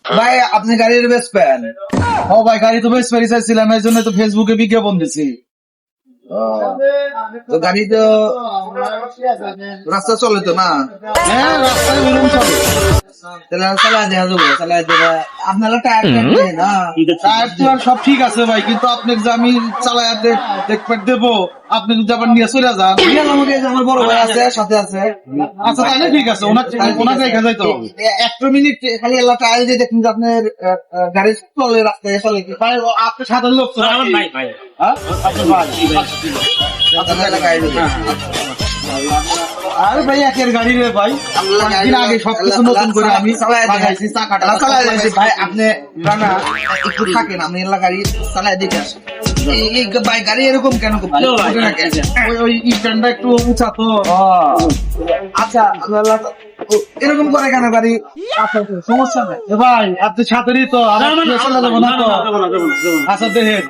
ভাই আপনি গাড়ির বেচবেন? ও ভাই গাড়ি তো বেশ পেরি চাইছিলাম, এই জন্য তো ফেসবুকে বিজ্ঞাপন দিছি। তো গাড়ি তো রাস্তা চলে তো না? হ্যাঁ রাস্তায় বেরোন চলে। তাহলে চালায় দেখা যাবো, চালায় দেখা। আপনারা টায়ার কাটবে না? টায়ার তো আর সব ঠিক আছে ভাই, কিন্তু আপনাকে যে আমি চালায় দেখতে দেবো, আপনি যদি আবার নিয়ে চলে যান। আমাকে এই যে আমার বড় ভাই আছে, সাথে আছে। আচ্ছা তাহলে ঠিক আছে, ওনাকে এখানে যাইতে হবে। একটা মিনিট খালি আল্লাহ টায়ার দিয়ে দেখুন যে আপনার গাড়ি চলে, রাস্তায় চলে কি। ভাই আপনি সাধারণ লোক তো নাকি? হ্যাঁ? আচ্ছা ভাই, আপনার গাড়ি দেবে। আরে ভাই একের গাড়ি রে ভাই, দিন আগে সবকিছু নতুন করে আমি লাগাইছি, চাকাটা চালায় দেখছি ভাই। আপনি রানা একটু থাকেন, আপনি এলা গাড়ি চালায় দেখে আসেন। এই ভাই গাড়ি এরকম কেন করছে? ওই স্ট্যান্ডটা একটু উঁচা তো। আচ্ছা এরকম করে কেন গাড়ি? আচ্ছা সমস্যা নাই। এ ভাই আপনি সাথেরই তো, আমার চলে যাবো না তো। আচ্ছা দেখেন